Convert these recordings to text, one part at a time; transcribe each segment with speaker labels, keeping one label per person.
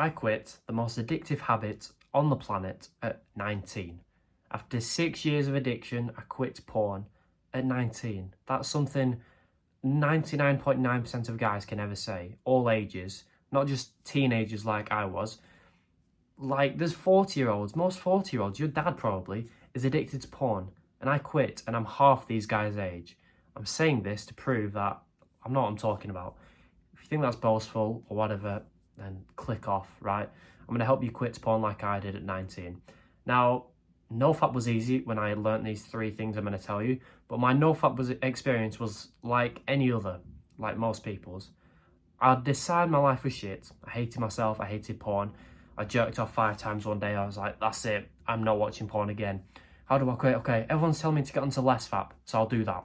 Speaker 1: I quit the most addictive habit on the planet at 19. After 6 years of addiction, I quit porn at 19. That's something 99.9% of guys can ever say, all ages, not just teenagers like I was. Like, there's 40-year-olds, most 40-year-olds, your dad probably, is addicted to porn, and I quit, and I'm half these guys' age. I'm saying this to prove that I'm not what I'm talking about. If you think that's boastful or whatever, then click off, right? I'm going to help you quit porn like I did at 19. Now, Nofap was easy when I learnt these 3 things I'm going to tell you, but my Nofap experience was like any other, like most people's. I'd decide my life was shit. I hated myself, I hated porn. I jerked off 5 times one day. I was like, that's it, I'm not watching porn again. How do I quit? Okay, everyone's telling me to get onto Fap, so I'll do that.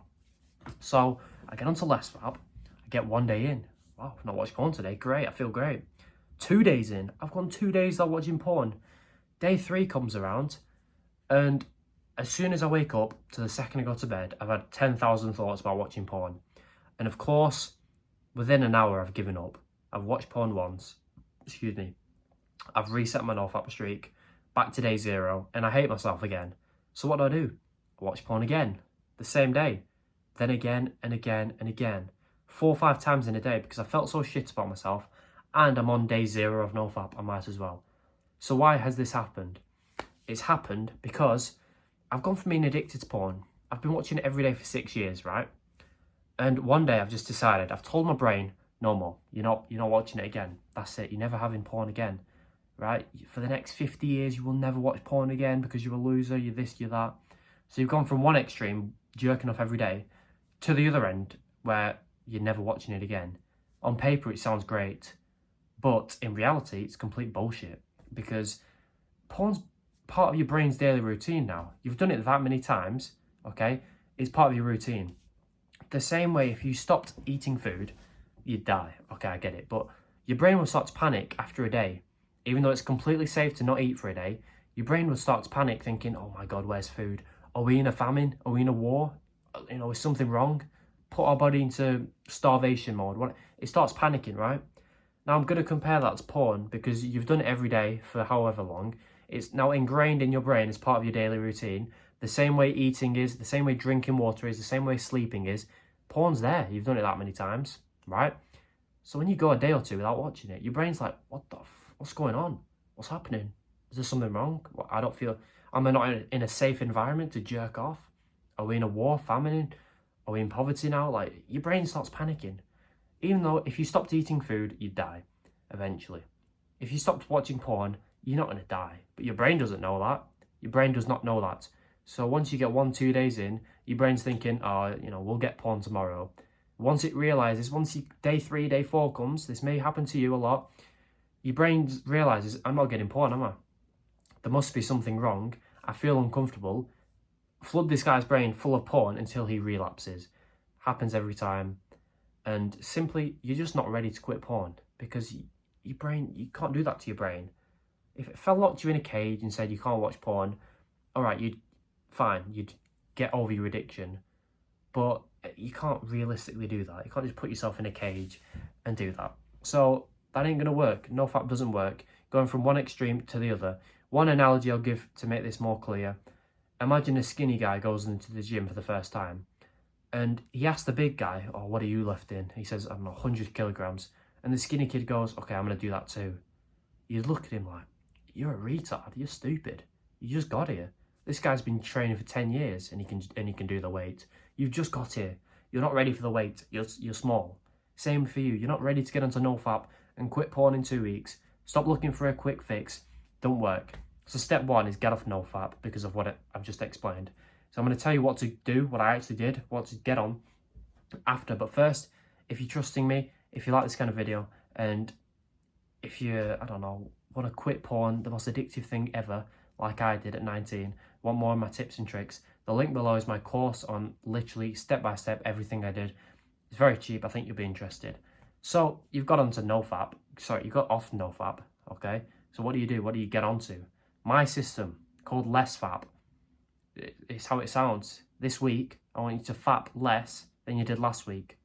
Speaker 1: So I get onto Fap, I get 1 day in. Wow, I've not watched porn today, great, I feel great. 2 days in, I've gone 2 days without watching porn. Day 3 comes around, and as soon as I wake up to the second I go to bed, I've had 10,000 thoughts about watching porn. And of course, within an hour, I've given up. I've watched porn once, I've reset my Nofap streak, back to day 0, and I hate myself again. So what do? I watch porn again, the same day, then again and again and again, 4 or 5 times in a day, because I felt so shit about myself, and I'm on day 0 of Nofap, I might as well. So why has this happened? It's happened because I've gone from being addicted to porn. I've been watching it every day for 6 years, right? And one day I've just decided, I've told my brain, no more, you're not watching it again. That's it, you're never having porn again. Right? For the next 50 years, you will never watch porn again because you're a loser, you're this, you're that. So you've gone from one extreme, jerking off every day, to the other end, where you're never watching it again. On paper, it sounds great, but in reality, it's complete bullshit, because porn's part of your brain's daily routine now. You've done it that many times, okay? It's part of your routine. The same way, if you stopped eating food, you'd die. Okay, I get it, but your brain will start to panic after a day. Even though it's completely safe to not eat for a day, your brain will start to panic thinking, oh my God, where's food? Are we in a famine? Are we in a war? Is something wrong? Put our body into starvation mode. It starts panicking, right? Now I'm going to compare that to porn, because you've done it every day for however long. It's now ingrained in your brain as part of your daily routine. The same way eating is, the same way drinking water is, the same way sleeping is. Porn's there. You've done it that many times, right? So when you go a day or 2 without watching it, your brain's like, what's going on? What's happening? Is there something wrong? I don't feel, am I not in a safe environment to jerk off? Are we in a war, famine? Are we in poverty now? Like, your brain starts panicking. Even though if you stopped eating food, you'd die eventually. If you stopped watching porn, you're not going to die. But your brain doesn't know that. Your brain does not know that. So once you get 1-2 days in, your brain's thinking, oh, we'll get porn tomorrow. Once it realizes, day 3, day 4 comes, this may happen to you a lot, your brain realizes, I'm not getting porn, am I? There must be something wrong. I feel uncomfortable. Flood this guy's brain full of porn until he relapses. Happens every time. And simply, you're just not ready to quit porn, because your brain, you can't do that to your brain. If I locked you in a cage and said you can't watch porn, all right, you'd get over your addiction. But you can't realistically do that. You can't just put yourself in a cage and do that. So that ain't going to work. Nofap doesn't work. Going from one extreme to the other. One analogy I'll give to make this more clear. Imagine a skinny guy goes into the gym for the first time, and he asks the big guy, oh, what are you lifting? He says, I don't know, 100 kilograms. And the skinny kid goes, okay, I'm going to do that too. You'd look at him like, you're a retard, you're stupid. You just got here. This guy's been training for 10 years and he can do the weight. You've just got here. You're not ready for the weight. You're small. Same for you. You're not ready to get onto Nofap and quit porn in 2 weeks. Stop looking for a quick fix. Don't work. So step 1 is get off Nofap because of what I've just explained. So I'm going to tell you what to do, what I actually did, what to get on after. But first, if you're trusting me, if you like this kind of video, and if you, I don't know, want to quit porn, the most addictive thing ever, like I did at 19, want more of my tips and tricks, the link below is my course on literally step-by-step everything I did. It's very cheap. I think you'll be interested. So you've got onto Nofap. Sorry, you got off Nofap, okay? So what do you do? What do you get onto? My system called Fap. It's how it sounds. This week, I want you to fap less than you did last week.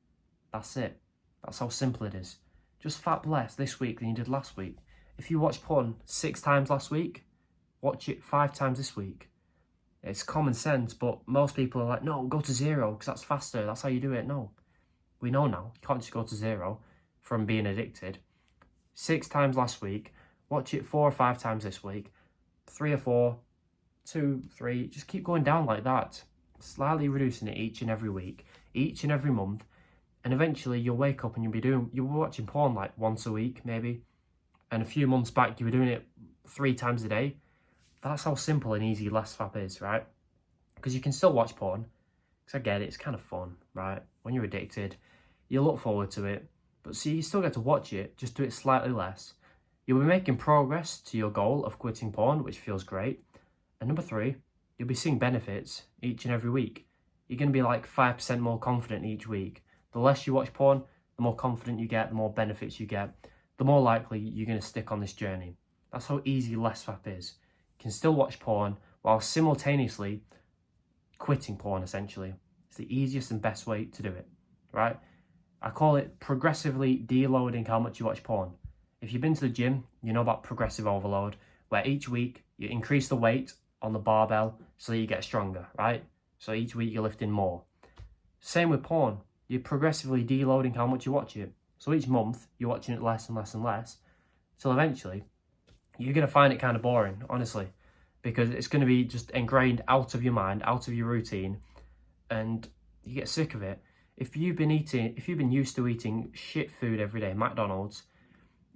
Speaker 1: That's it. That's how simple it is. Just fap less this week than you did last week. If you watched porn 6 times last week, watch it 5 times this week. It's common sense, but most people are like, no, go to 0 because that's faster. That's how you do it. No, we know now. You can't just go to 0 from being addicted. 6 times last week, watch it 4 or 5 times this week, 3 or 4, 2, 3, just keep going down like that, slightly reducing it each and every week, each and every month, and eventually you'll wake up and you'll be watching porn like once a week maybe, and a few months back you were doing it 3 times a day. That's how simple and easy Nofap is, right? Because you can still watch porn, because I get it, it's kind of fun, right? When you're addicted, you look forward to it, but see, you still get to watch it, just do it slightly less. You'll be making progress to your goal of quitting porn, which feels great. And number 3, you'll be seeing benefits each and every week. You're going to be like 5% more confident each week. The less you watch porn, the more confident you get, the more benefits you get, the more likely you're going to stick on this journey. That's how easy Nofap is. You can still watch porn while simultaneously quitting porn, essentially. It's the easiest and best way to do it, right? I call it progressively deloading how much you watch porn. If you've been to the gym, you know about progressive overload, where each week you increase the weight on the barbell so that you get stronger, right? So each week you're lifting more. Same with porn. You're progressively deloading how much you watch it. So each month you're watching it less and less and less, till eventually you're going to find it kind of boring, honestly, because it's going to be just ingrained out of your mind, out of your routine, and you get sick of it. If you've been used to eating shit food every day, McDonald's,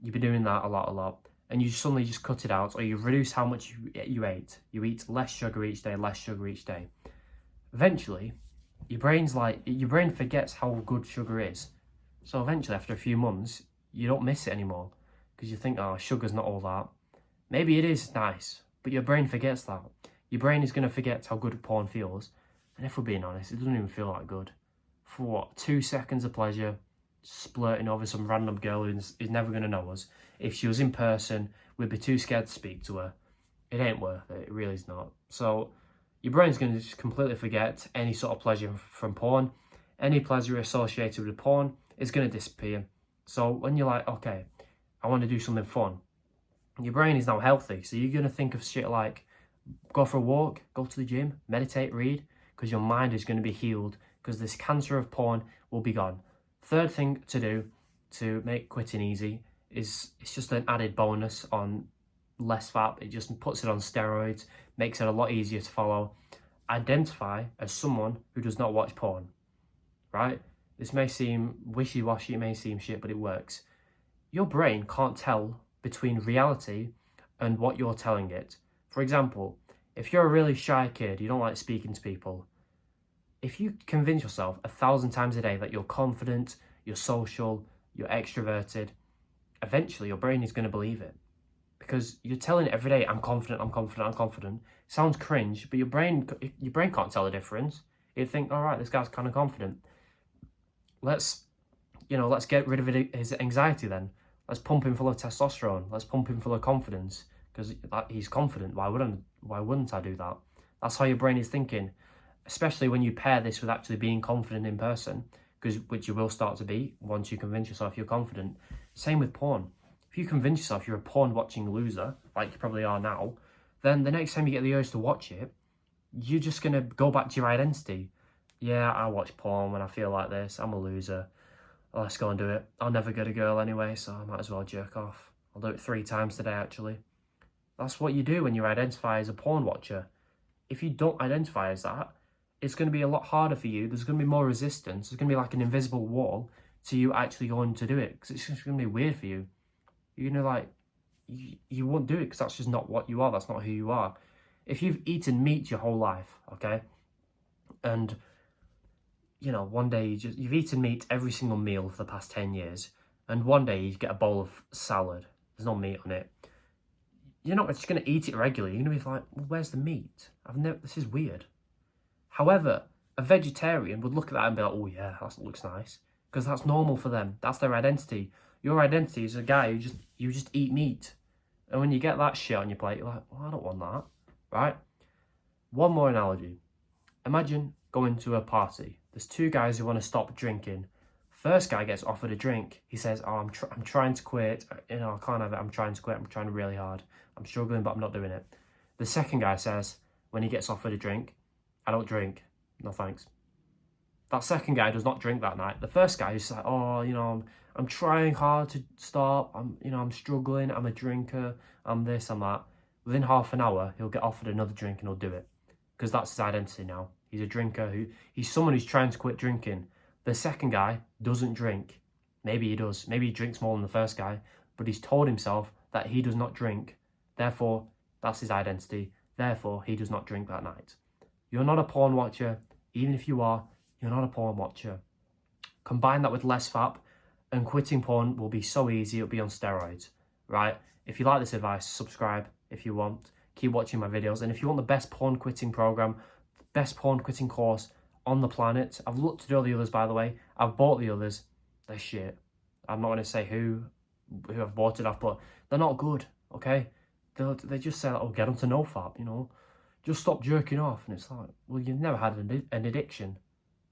Speaker 1: you've been doing that a lot, and you suddenly just cut it out, or you reduce how much you ate. You eat less sugar each day. Eventually, your brain forgets how good sugar is. So eventually, after a few months, you don't miss it anymore, because you think, oh, sugar's not all that. Maybe it is nice, but your brain forgets that. Your brain is going to forget how good porn feels, and if we're being honest, it doesn't even feel that good. For what, 2 seconds of pleasure, splurting over some random girl who's never going to know us. If she was in person, we'd be too scared to speak to her. It ain't worth it, it really is not. So your brain's going to just completely forget any sort of pleasure from porn. Any pleasure associated with porn is going to disappear. So when you're like, okay, I want to do something fun, your brain is now healthy, so you're going to think of shit like go for a walk, go to the gym, meditate, read, because your mind is going to be healed, because this cancer of porn will be gone. Third thing to do to make quitting easy is it's just an added bonus on Nofap. It just puts it on steroids, makes it a lot easier to follow. Identify as someone who does not watch porn, right? This may seem wishy-washy, it may seem shit, but it works. Your brain can't tell between reality and what you're telling it. For example, if you're a really shy kid, you don't like speaking to people, if you convince yourself 1,000 times a day that you're confident, you're social, you're extroverted, eventually your brain is going to believe it. Because you're telling it every day, I'm confident. Sounds cringe, but your brain can't tell the difference. You'd think, all right, this guy's kind of confident. Let's get rid of his anxiety then. Let's pump him full of testosterone. Let's pump him full of confidence, because he's confident. Why wouldn't I do that? That's how your brain is thinking, especially when you pair this with actually being confident in person, which you will start to be once you convince yourself you're confident. Same with porn. If you convince yourself you're a porn-watching loser, like you probably are now, then the next time you get the urge to watch it, you're just going to go back to your identity. Yeah, I watch porn when I feel like this. I'm a loser. Let's go and do it. I'll never get a girl anyway, so I might as well jerk off. I'll do it 3 times today, actually. That's what you do when you identify as a porn watcher. If you don't identify as that, it's going to be a lot harder for you. There's going to be more resistance. There's going to be like an invisible wall to you actually going to do it, because it's just going to be weird for you. You're going to you won't do it because that's just not what you are. That's not who you are. If you've eaten meat your whole life, okay, and one day you've eaten meat every single meal for the past 10 years, and one day you get a bowl of salad, there's no meat on it, you're not just going to eat it regularly. You're going to be like, well, where's the meat? This is weird. However, a vegetarian would look at that and be like, oh yeah, that looks nice, because that's normal for them. That's their identity. Your identity is a guy who you just eat meat. And when you get that shit on your plate, you're like, well, I don't want that, right? One more analogy. Imagine going to a party. There's 2 guys who want to stop drinking First guy gets offered a drink. He says, oh, I'm trying to quit. You know, I can't have it. I'm trying to quit. I'm trying really hard. I'm struggling, but I'm not doing it. The second guy says, when he gets offered a drink, I don't drink. No thanks. That second guy does not drink that night. The first guy is like, oh, you know, I'm trying hard to stop. I'm struggling. I'm a drinker. I'm this, I'm that. Within half an hour, he'll get offered another drink and he'll do it. Because that's his identity now. He's a drinker. He's someone who's trying to quit drinking. The second guy doesn't drink. Maybe he does. Maybe he drinks more than the first guy. But he's told himself that he does not drink. Therefore, that's his identity. Therefore, he does not drink that night. You're not a porn watcher. Even if you are, you're not a porn watcher. Combine that with less FAP, and quitting porn will be so easy. It'll be on steroids, right? If you like this advice, subscribe if you want. Keep watching my videos. And if you want the best porn quitting program, the best porn quitting course on the planet, I've looked at all the others, by the way. I've bought the others. They're shit. I'm not going to say who I've bought it off, but they're not good, okay? They just say, like, oh, get onto Nofap, you know? Just stop jerking off. And it's like, well, you've never had an addiction.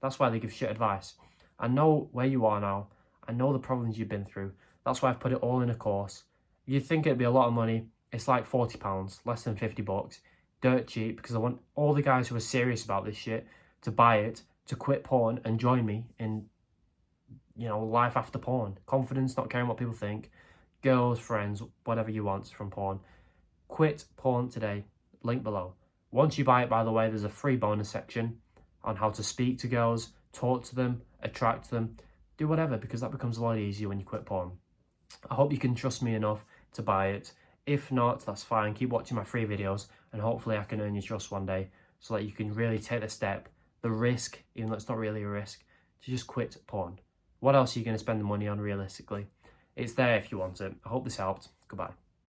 Speaker 1: That's why they give shit advice. I know where you are now. I know the problems you've been through. That's why I've put it all in a course. You'd think it'd be a lot of money. It's like £40, less than $50. Dirt cheap, because I want all the guys who are serious about this shit to buy it, to quit porn and join me in, you know, life after porn. Confidence, not caring what people think. Girls, friends, whatever you want from porn. Quit porn today. Link below. Once you buy it, by the way, there's a free bonus section on how to speak to girls, talk to them, attract them, do whatever, because that becomes a lot easier when you quit porn. I hope you can trust me enough to buy it. If not, that's fine. Keep watching my free videos, and hopefully I can earn your trust one day so that you can really take the step, the risk, even though it's not really a risk, to just quit porn. What else are you going to spend the money on realistically? It's there if you want it. I hope this helped. Goodbye.